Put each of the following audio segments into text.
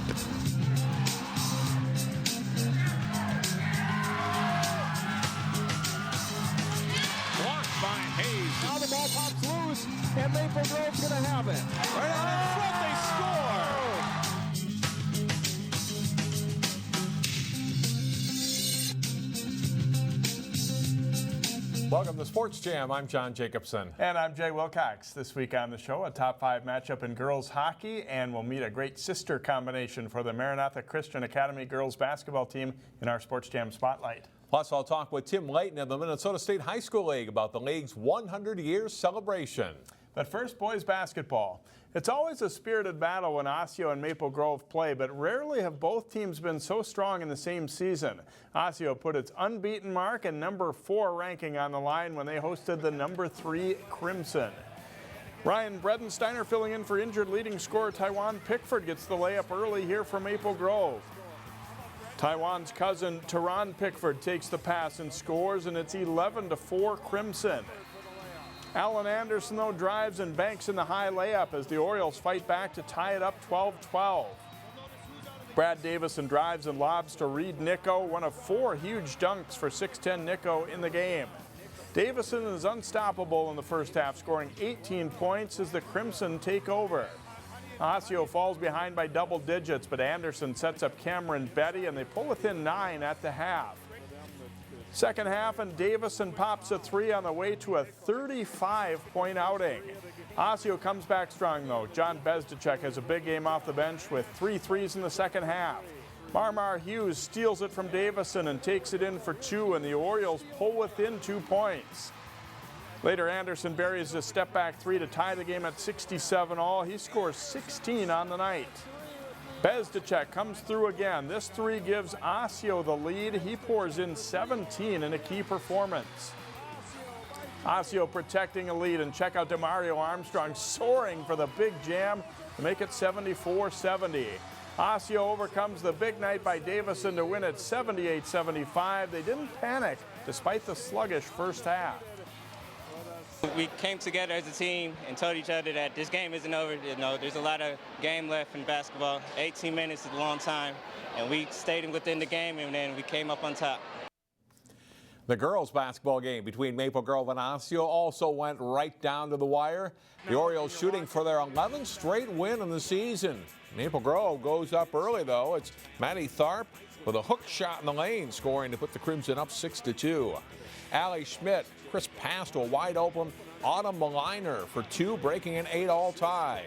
Blocked by Hayes. Now the ball pops loose, and Maple Grove's going to have it. Right out in front, they score. Welcome to Sports Jam. I'm John Jacobson. And I'm Jay Wilcox. This week on the show, a top 5 matchup in girls hockey, and we'll meet a great sister combination for the Maranatha Christian Academy girls basketball team in our Sports Jam Spotlight. Plus, I'll talk with Tim Leighton of the Minnesota State High School League about the league's 100-year celebration. But first, boys basketball. It's always a spirited battle when Osseo and Maple Grove play, but rarely have both teams been so strong in the same season. Osseo put its unbeaten mark and number 4 ranking on the line when they hosted the number 3 Crimson. Ryan Bredensteiner filling in for injured leading scorer Taiwan Pickford gets the layup early here for Maple Grove. Taiwan's cousin Teron Pickford takes the pass and scores, and it's 11-4 Crimson. Alan Anderson, though, drives and banks in the high layup as the Orioles fight back to tie it up 12-12. Brad Davison drives and lobs to Reed Nicko, one of 4 huge dunks for 6'10" Nicko in the game. Davison is unstoppable in the first half, scoring 18 points as the Crimson take over. Osseo falls behind by double digits, but Anderson sets up Cameron Betty, and they pull within 9 at the half. Second half, and Davison pops a 3 on the way to a 35-point outing. Osseo comes back strong, though. John Bezdacek has a big game off the bench with 3 threes in the second half. Marmar Hughes steals it from Davison and takes it in for 2, and the Orioles pull within 2 points. Later, Anderson buries a step-back 3 to tie the game at 67-all. He scores 16 on the night. Bezdacek comes through again. This 3 gives Osseo the lead. He pours in 17 in a key performance. Osseo protecting a lead, and check out DeMario Armstrong soaring for the big jam to make it 74-70. Osseo overcomes the big night by Davison to win it 78-75. They didn't panic despite the sluggish first half. We came together as a team and told each other that this game isn't over. You know, there's a lot of game left in basketball. 18 minutes is a long time, and we stayed within the game, and then we came up on top. The girls' basketball game between Maple Grove and Osseo also went right down to the wire. The Orioles shooting for their 11th straight win in the season. Maple Grove goes up early, though. It's Maddie Tharp with a hook shot in the lane, scoring to put the Crimson up 6-2. Allie Schmidt, Chris pass to a wide-open Autumn Maliner for 2, breaking an 8-all tie.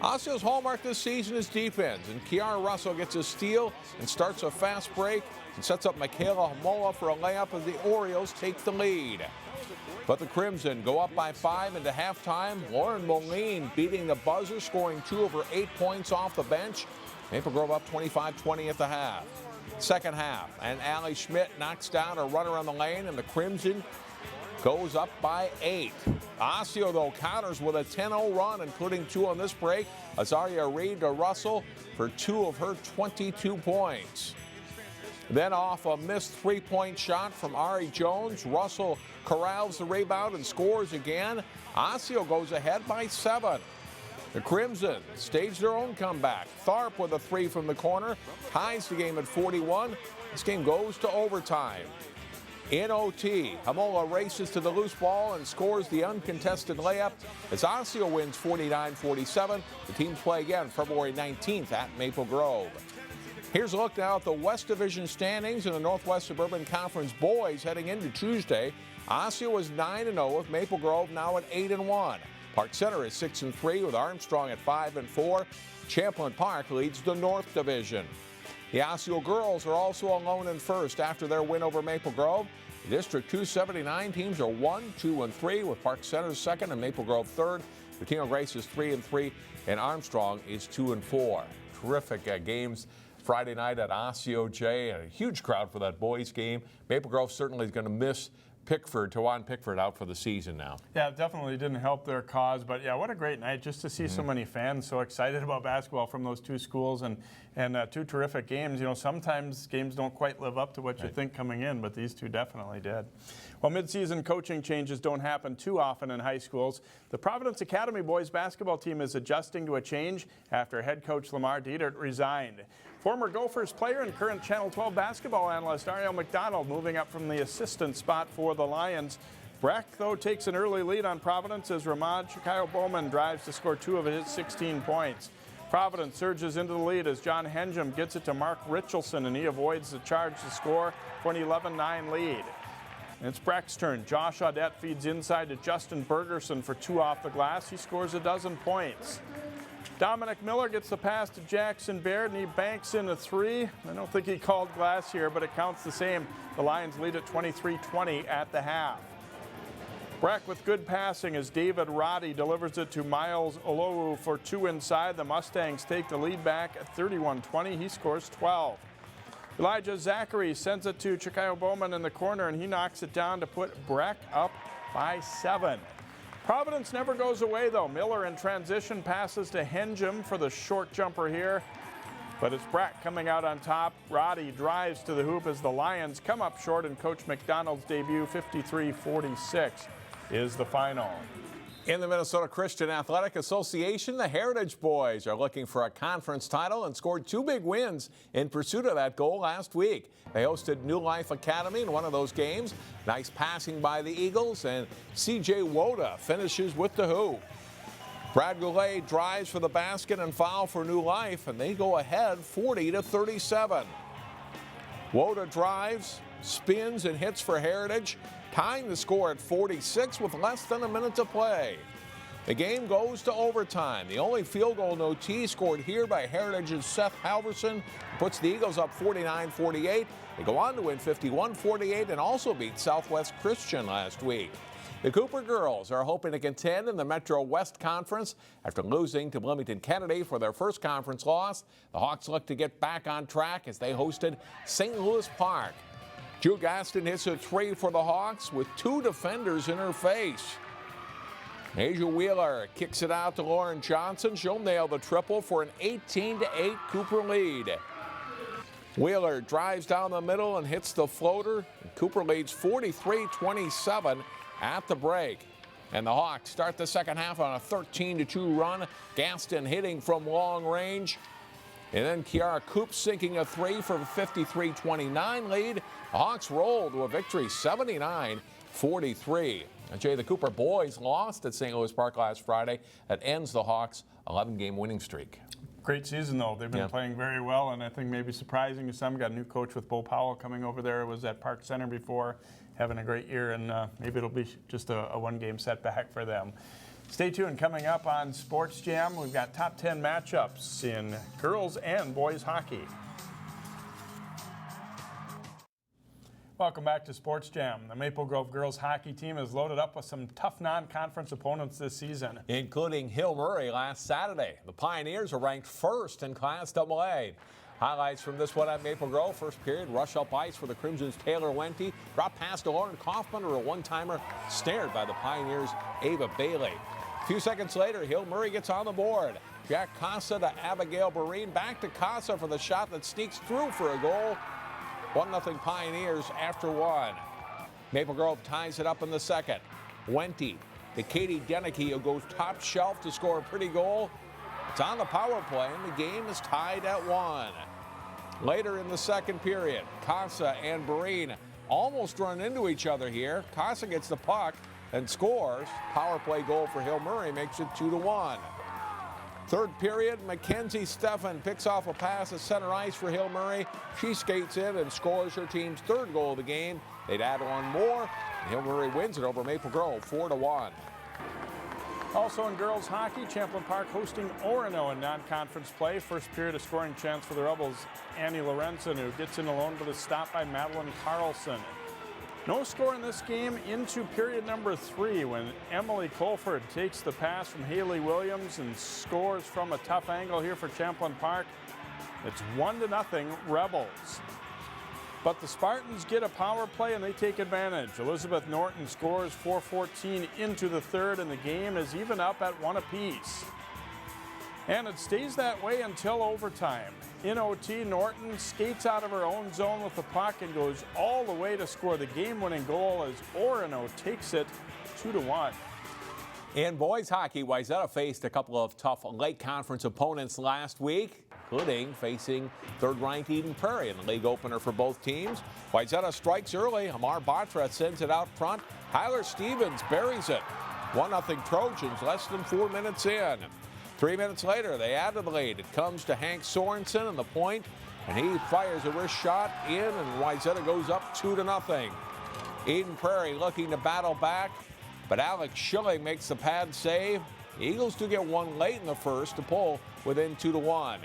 Osseo's hallmark this season is defense, and Kiara Russell gets a steal and starts a fast break and sets up Michaela Hamola for a layup as the Orioles take the lead. But the Crimson go up by 5 into halftime. Lauren Moline beating the buzzer, scoring 2 of her 8 points off the bench. Maple Grove up 25-20 at the half. Second half, and Allie Schmidt knocks down a runner on the lane, and the Crimson goes up by 8. Osseo, though, counters with a 10-0 run, including 2 on this break. Azaria Reed to Russell for 2 of her 22 points. Then off a missed 3-point shot from Ari Jones, Russell corrals the rebound and scores again. Osseo goes ahead by 7. The Crimson stage their own comeback. Tharp with a 3 from the corner ties the game at 41. This game goes to overtime. In OT, Hamola races to the loose ball and scores the uncontested layup as Osseo wins 49-47. The teams play again February 19th at Maple Grove. Here's a look now at the West Division standings in the Northwest Suburban Conference boys heading into Tuesday. Osseo is 9-0 with Maple Grove now at 8-1. Park Center is 6-3 with Armstrong at 5-4. Champlain Park leads the North Division. The Osseo girls are also alone in first after their win over Maple Grove. The District 279 teams are 1, 2, and 3 with Park Center second and Maple Grove third. Latino Grace is 3-3 and Armstrong is 2-4. Terrific games Friday night at Osseo, Jay. A huge crowd for that boys game. Maple Grove certainly is going to miss Tewan Pickford out for the season now. Yeah, it definitely didn't help their cause, but yeah, what a great night just to see so many fans so excited about basketball from those 2 schools and 2 terrific games. You know, sometimes games don't quite live up to what you think coming in, but these 2 definitely did. While midseason coaching changes don't happen too often in high schools, the Providence Academy boys basketball team is adjusting to a change after head coach Lamar Dietert resigned. Former Gophers player and current Channel 12 basketball analyst Ariel McDonald moving up from the assistant spot for the Lions. Breck, though, takes an early lead on Providence as Ramad Chikayo-Bowman drives to score 2 of his 16 points. Providence surges into the lead as John Henjum gets it to Mark Richelson, and he avoids the charge to score for an 11-9 lead. It's Breck's turn. Josh Audette feeds inside to Justin Bergerson for 2 off the glass. He scores a dozen points. Dominic Miller gets the pass to Jackson Baird, and he banks in a 3. I don't think he called glass here, but it counts the same. The Lions lead at 23-20 at the half. Breck with good passing as David Roddy delivers it to Miles Olowu for 2 inside. The Mustangs take the lead back at 31-20. He scores 12. Elijah Zachary sends it to Chikayo-Bowman in the corner, and he knocks it down to put Breck up by 7. Providence never goes away, though. Miller in transition passes to Henjum for the short jumper here, but it's Breck coming out on top. Roddy drives to the hoop as the Lions come up short in Coach McDonald's debut. 53-46 is the final. In the Minnesota Christian Athletic Association, the Heritage boys are looking for a conference title and scored 2 big wins in pursuit of that goal last week. They hosted New Life Academy in one of those games. Nice passing by the Eagles, and C.J. Woda finishes with the hoop. Brad Goulet drives for the basket and foul for New Life, and they go ahead 40-37. Woda drives, spins, and hits for Heritage, tying the score at 46 with less than a minute to play. The game goes to overtime. The only field goal no T scored here by Heritage's Seth Halverson puts the Eagles up 49-48. They go on to win 51-48 and also beat Southwest Christian last week. The Cooper girls are hoping to contend in the Metro West Conference after losing to Bloomington Kennedy for their first conference loss. The Hawks look to get back on track as they hosted St. Louis Park. Drew Gaston hits a 3 for the Hawks with 2 defenders in her face. Asia Wheeler kicks it out to Lauren Johnson. She'll nail the triple for an 18-8 Cooper lead. Wheeler drives down the middle and hits the floater. Cooper leads 43-27 at the break. And the Hawks start the second half on a 13-2 run. Gaston hitting from long range. And then Kiara Coop sinking a 3 for a 53-29 lead. The Hawks roll to a victory 79-43. And Jay, the Cooper boys lost at St. Louis Park last Friday. That ends the Hawks' 11-game winning streak. Great season, though. They've been playing very well, and I think maybe surprising to some. Got a new coach with Bo Powell coming over there. Was at Park Center before, having a great year, and maybe it'll be just a 1-game setback for them. Stay tuned. Coming up on Sports Jam, we've got top 10 matchups in girls and boys hockey. Welcome back to Sports Jam. The Maple Grove girls hockey team is loaded up with some tough non-conference opponents this season, including Hill Murray last Saturday. The Pioneers are ranked first in Class AA. Highlights from this one at Maple Grove. First period, rush up ice for the Crimson's Taylor Wente. Drop pass to Lauren Kaufman, or a one-timer snared by the Pioneers' Ava Bailey. A few seconds later, Hill Murray gets on the board. Jack Casa to Abigail Barine. Back to Casa for the shot that sneaks through for a goal. 1-0 Pioneers after 1. Maple Grove ties it up in the second. Wente to Katie Deneke, who goes top shelf to score a pretty goal. It's on the power play, and the game is tied at 1. Later in the second period, Casa and Barine almost run into each other here. Casa gets the puck and scores. Power play goal for Hill Murray makes it 2-1. Third period, Mackenzie Stephan picks off a pass at center ice for Hill Murray. She skates in and scores her team's third goal of the game. They'd add one more, and Hill Murray wins it over Maple Grove 4-1. Also in girls hockey, Champlain Park hosting Orono in non-conference play. First period, a scoring chance for the Rebels. Annie Lorenzen, who gets in alone, but is stopped by Madeline Carlson. No score in this game into period number 3 when Emily Colford takes the pass from Haley Williams and scores from a tough angle here for Champlain Park. It's 1-0 Rebels. But the Spartans get a power play and they take advantage. Elizabeth Norton scores 4:14 into the third, and the game is even up at 1 apiece. And it stays that way until overtime. In OT, Norton skates out of her own zone with the puck and goes all the way to score the game-winning goal as Orono takes it 2-1. In boys hockey, Wayzata faced a couple of tough late conference opponents last week, including facing third-ranked Eden Prairie in the league opener for both teams. Wayzata strikes early. Amar Batra sends it out front. Tyler Stevens buries it. 1-0 Trojans less than 4 minutes in. 3 minutes later, they add to the lead. It comes to Hank Sorensen on the point, and he fires a wrist shot in, and Wayzata goes up 2-0. Eden Prairie looking to battle back, but Alex Schilling makes the pad save. The Eagles do get one late in the first to pull within 2-1.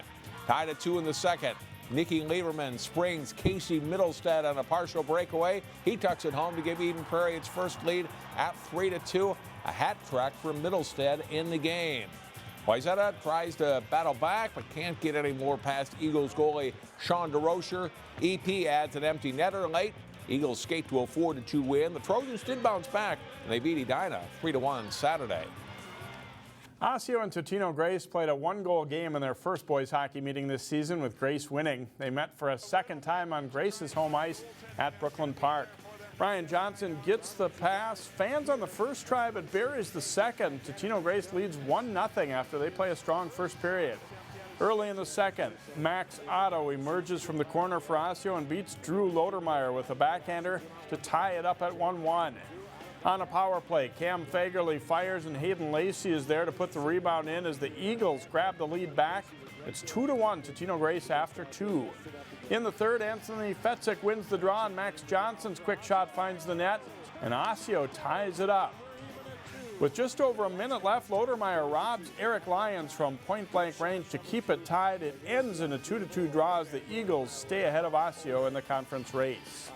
Tied at 2 in the second. Nikki Lieberman springs Casey Middlestead on a partial breakaway. He tucks it home to give Eden Prairie its first lead at 3-2. A hat trick for Middlestead in the game. Wayzata tries to battle back, but can't get any more past Eagles goalie Sean DeRocher. EP adds an empty netter late. Eagles skate to a 4-2 win. The Trojans did bounce back, and they beat Edina 3-1 Saturday. Osseo and Totino Grace played a one-goal game in their first boys hockey meeting this season, with Grace winning. They met for a second time on Grace's home ice at Brooklyn Park. Brian Johnson gets the pass. Fans on the first try, but buries the second. Totino Grace leads 1-0 after they play a strong first period. Early in the second, Max Otto emerges from the corner for Osseo and beats Drew Lodermeyer with a backhander to tie it up at 1-1. On a power play, Cam Fagerly fires and Hayden Lacey is there to put the rebound in as the Eagles grab the lead back. It's 2-1 Totino Grace after 2. In the third, Anthony Fetzik wins the draw and Max Johnson's quick shot finds the net, and Osseo ties it up. With just over a minute left, Lodermeyer robs Eric Lyons from point-blank range to keep it tied. It ends in a 2-2 draw as the Eagles stay ahead of Osseo in the conference race.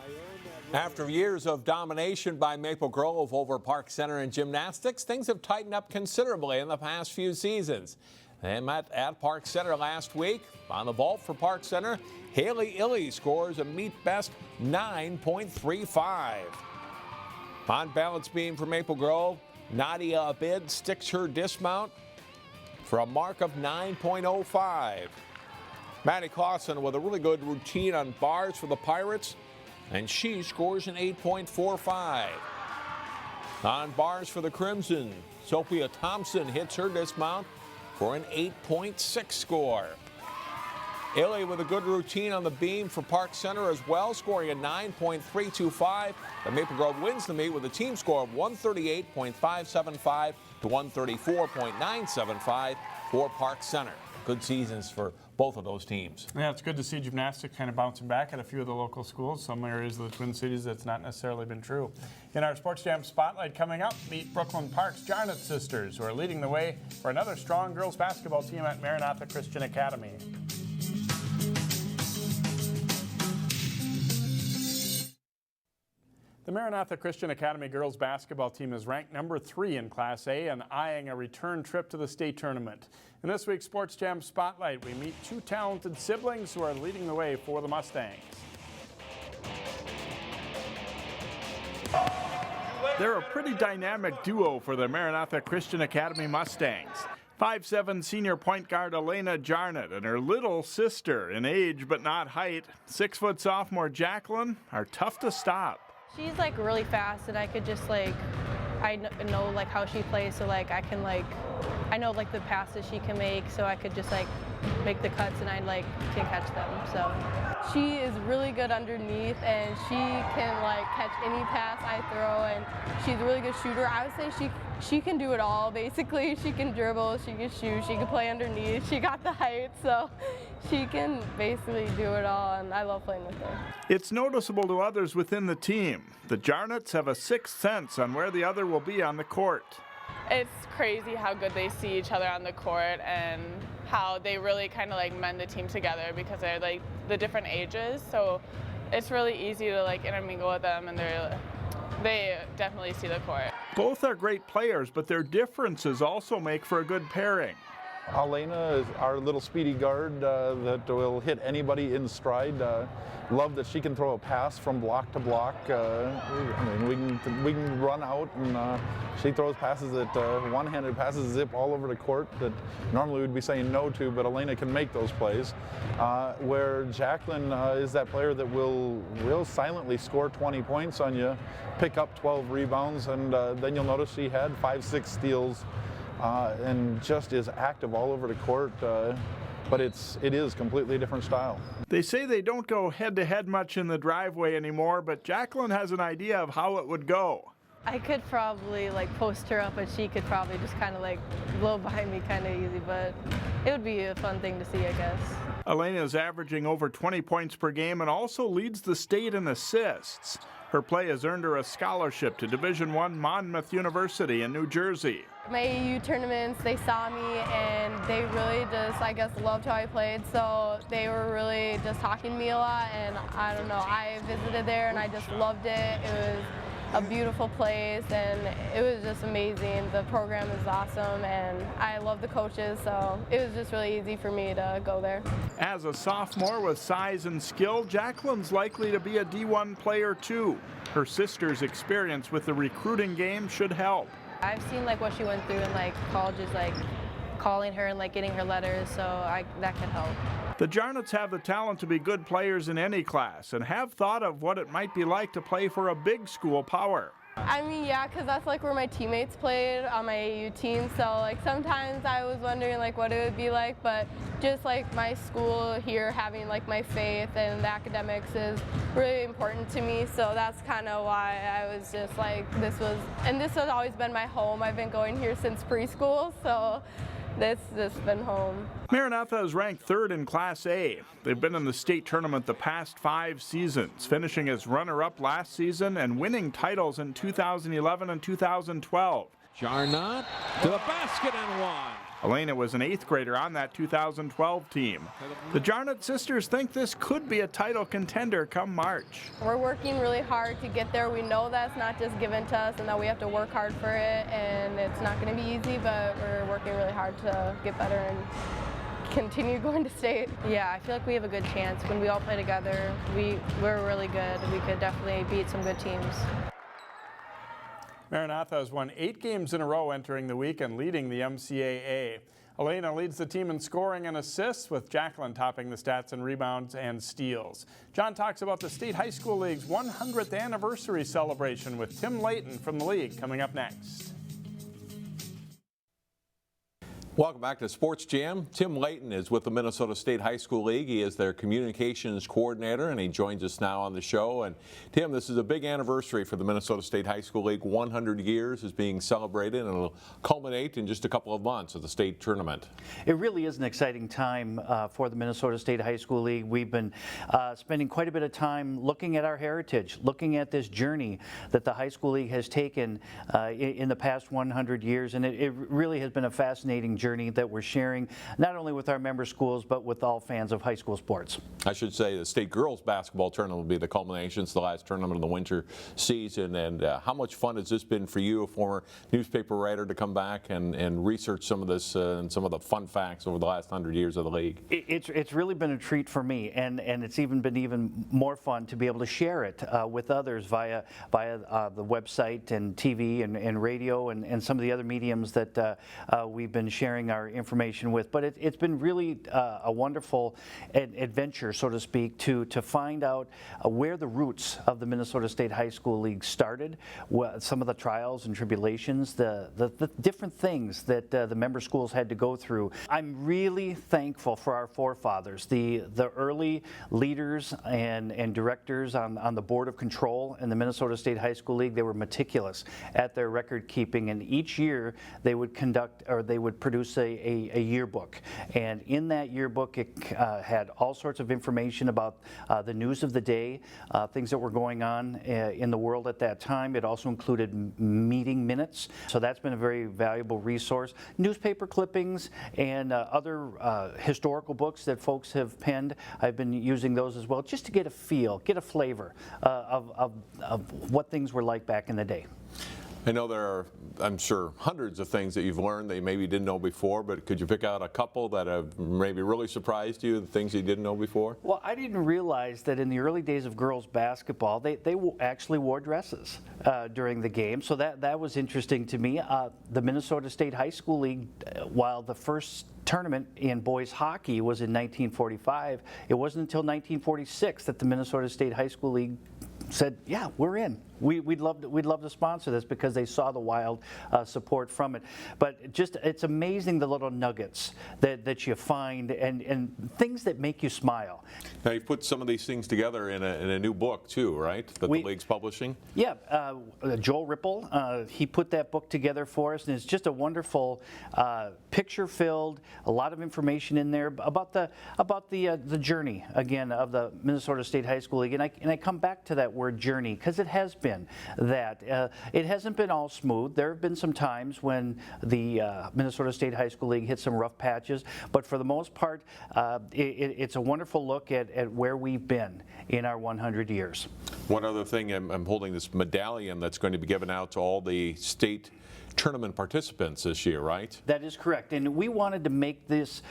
After years of domination by Maple Grove over Park Center in gymnastics, things have tightened up considerably in the past few seasons. They met at Park Center last week. On the vault for Park Center, Haley Illy scores a meet best 9.35. On balance beam for Maple Grove, Nadia Abid sticks her dismount for a mark of 9.05. Maddie Clausen with a really good routine on bars for the Pirates, and she scores an 8.45. On bars for the Crimson, Sophia Thompson hits her dismount for an 8.6 score. Illy with a good routine on the beam for Park Center as well, scoring a 9.325. But Maple Grove wins the meet with a team score of 138.575 to 134.975 for Park Center. Good seasons for both of those teams. Yeah, it's good to see gymnastics kind of bouncing back at a few of the local schools. Some areas of the Twin Cities that's not necessarily been true. In our Sports Jam Spotlight coming up, meet Brooklyn Park's Jarnot sisters, who are leading the way for another strong girls basketball team at Maranatha Christian Academy. The Maranatha Christian Academy girls basketball team is ranked number 3 in Class A and eyeing a return trip to the state tournament. In this week's Sports Jam Spotlight, we meet two talented siblings who are leading the way for the Mustangs. They're a pretty dynamic duo for the Maranatha Christian Academy Mustangs. 5'7" senior point guard Alaina Jarnot and her little sister, in age but not height, 6' sophomore Jaclyn, are tough to stop. She's like really fast, and I could just like, I know like how she plays, so like I can like, I know like the passes she can make, so I could just like make the cuts and I like can catch them. So she is really good underneath, and she can like catch any pass I throw, and she's a really good shooter. I would say she can do it all basically. She can dribble, she can shoot, she can play underneath, she got the height, so she can basically do it all, and I love playing with her. It's noticeable to others within the team. The Jarnots have a sixth sense on where the other will be on the court. It's crazy how good they see each other on the court and how they really kind of like mend the team together because they're like the different ages. So it's really easy to like intermingle with them, and they definitely see the court. Both are great players, but their differences also make for a good pairing. Alaina is our little speedy guard that will hit anybody in stride. Love that she can throw a pass from block to block. I mean, we can run out, and she throws passes that one-handed passes zip all over the court that normally we'd be saying no to, but Alaina can make those plays. Where Jaclyn is that player that will silently score 20 points on you, pick up 12 rebounds, and then you'll notice she had 5-6 steals. And just is active all over the court, but it is completely different style. They say they don't go head-to-head much in the driveway anymore, but Jaclyn has an idea of how it would go. I could probably like post her up, and she could probably just kind of like blow by me kind of easy, but it would be a fun thing to see, I guess. Alaina is averaging over 20 points per game and also leads the state in assists. Her play has earned her a scholarship to Division I Monmouth University in New Jersey. My AU tournaments, they saw me and they really just, I guess, loved how I played. So they were really just talking to me a lot, and I don't know, I visited there and I just loved it. It was a beautiful place and it was just amazing. The program is awesome and I love the coaches, so it was just really easy for me to go there. As a sophomore with size and skill, Jaclyn's likely to be a D1 player too. Her sister's experience with the recruiting game should help. I've seen like what she went through in like colleges, like calling her and like getting her letters, so that could help. The Jarnots have the talent to be good players in any class and have thought of what it might be like to play for a big school power. I mean, yeah, because that's like where my teammates played on my AU team, so like sometimes I was wondering like what it would be like, but just like my school here having like my faith and the academics is really important to me, so that's kind of why I was just like, this has always been my home. I've been going here since preschool, so this has been home. Maranatha is ranked third in Class A. They've been in the state tournament the past 5 seasons, finishing as runner-up last season and winning titles in 2011 and 2012. Jarnot to the basket and one. Alaina was an 8th grader on that 2012 team. The Jarnot sisters think this could be a title contender come March. We're working really hard to get there. We know that's not just given to us and that we have to work hard for it, and it's not going to be easy, but we're working really hard to get better and continue going to state. Yeah, I feel like we have a good chance. When we all play together, we're really good. We could definitely beat some good teams. Maranatha has won 8 games in a row entering the week and leading the MCAA. Alaina leads the team in scoring and assists, with Jaclyn topping the stats in rebounds and steals. John talks about the State High School League's 100th anniversary celebration with Tim Leighton from the league coming up next. Welcome back to Sports Jam. Tim Leighton is with the Minnesota State High School League. He is their communications coordinator, and he joins us now on the show. And Tim, this is a big anniversary for the Minnesota State High School League. 100 years is being celebrated, and it'll culminate in just a couple of months at the state tournament. It really is an exciting time for the Minnesota State High School League. We've been spending quite a bit of time looking at our heritage, looking at this journey that the High School League has taken in the past 100 years, and it really has been a fascinating journey that we're sharing not only with our member schools but with all fans of high school sports. I should say the state girls basketball tournament will be the culmination. It's the last tournament of the winter season. And how much fun has this been for you, a former newspaper writer, to come back and research some of this and some of the fun facts over the last 100 years of the league? It's really been a treat for me, and it's been more fun to be able to share it with others via the website and TV and radio and some of the other mediums that we've been sharing our information with. But it's been really a wonderful adventure, so to speak, to find out where the roots of the Minnesota State High School League started, some of the trials and tribulations, the different things that the member schools had to go through. I'm really thankful for our forefathers, the early leaders and directors on the Board of Control in the Minnesota State High School League. They were meticulous at their record keeping, and each year they would produce a yearbook, and in that yearbook it had all sorts of information about the news of the day, things that were going on in the world at that time. It also included meeting minutes, so that's been a very valuable resource. Newspaper clippings and other historical books that folks have penned. I've been using those as well, just to get a feel, get a flavor of what things were like back in the day. I know there are, I'm sure, hundreds of things that you've learned that you maybe didn't know before, but could you pick out a couple that have maybe really surprised you, the things you didn't know before? Well, I didn't realize that in the early days of girls basketball, they actually wore dresses during the game, so that was interesting to me. The Minnesota State High School League, while the first tournament in boys hockey was in 1945, it wasn't until 1946 that the Minnesota State High School League said, yeah, we're in. We'd love to sponsor this, because they saw the wild support from it. But just, it's amazing the little nuggets that you find, and things that make you smile. Now, you've put some of these things together in a new book too, right? That the league's publishing? Yeah, Joel Ripple, he put that book together for us, and it's just a wonderful picture-filled, a lot of information in there about the journey, again, of the Minnesota State High School League. And I come back to that word journey, because it has been that. It hasn't been all smooth. There have been some times when the Minnesota State High School League hit some rough patches, but for the most part, it's a wonderful look at where we've been in our 100 years. One other thing, I'm holding this medallion that's going to be given out to all the state tournament participants this year, right? That is correct, and we wanted to make this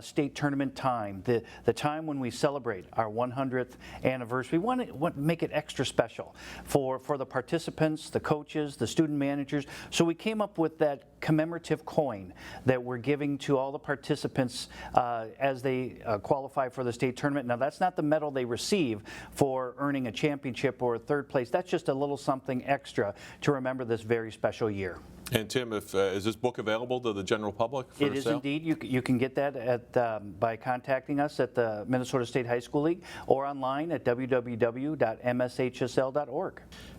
state tournament time, the time when we celebrate our 100th anniversary, we want to make it extra special for the participants, the coaches, the student managers. So we came up with that commemorative coin that we're giving to all the participants as they qualify for the state tournament. Now, that's not the medal they receive for earning a championship or a third place. That's just a little something extra to remember this very special year. And Tim, is this book available to the general public for It is sale? indeed. You can get that by contacting us at the Minnesota State High School League or online at www.mshsl.org.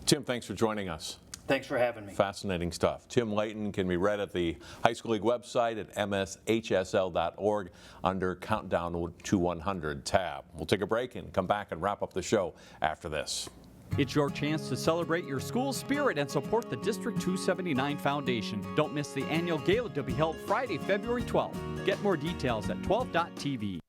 Tim, thanks for joining us. Thanks for having me. Fascinating stuff. Tim Leighton can be read at the High School League website at mshsl.org under Countdown to 100 tab. We'll take a break and come back and wrap up the show after this. It's your chance to celebrate your school spirit and support the District 279 Foundation. Don't miss the annual gala to be held Friday, February 12th. Get more details at 12.tv.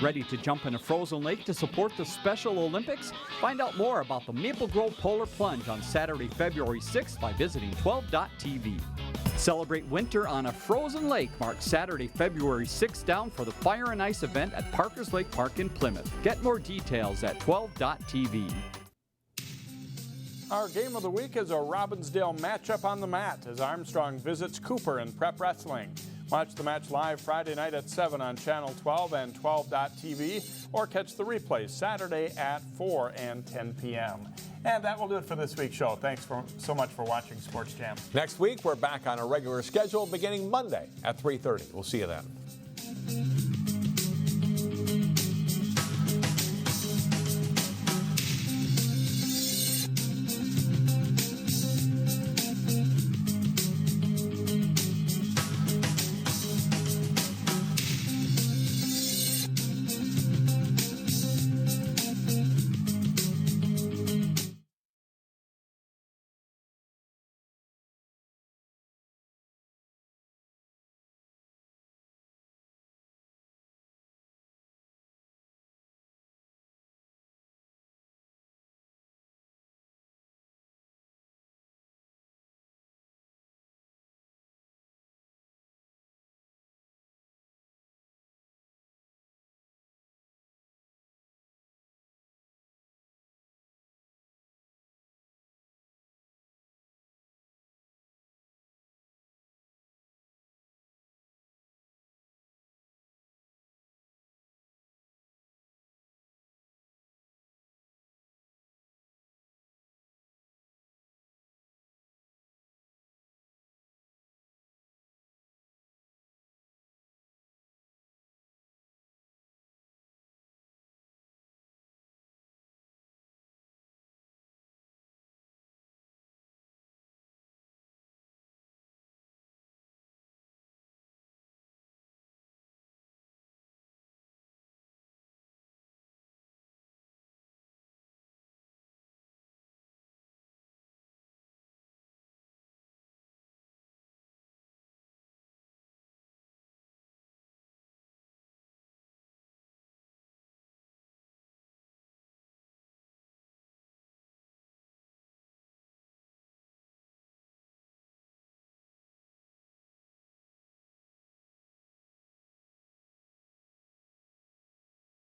Ready to jump in a frozen lake to support the Special Olympics? Find out more about the Maple Grove Polar Plunge on Saturday, February 6th by visiting 12.tv. Celebrate winter on a frozen lake. Mark Saturday, February 6th down for the Fire and Ice event at Parker's Lake Park in Plymouth. Get more details at 12.tv. Our game of the week is a Robbinsdale matchup on the mat as Armstrong visits Cooper in prep wrestling. Watch the match live Friday night at 7 on Channel 12 and 12.tv, or catch the replay Saturday at 4 and 10 p.m. And that will do it for this week's show. Thanks so much for watching Sports Jam. Next week, we're back on a regular schedule beginning Monday at 3:30. We'll see you then.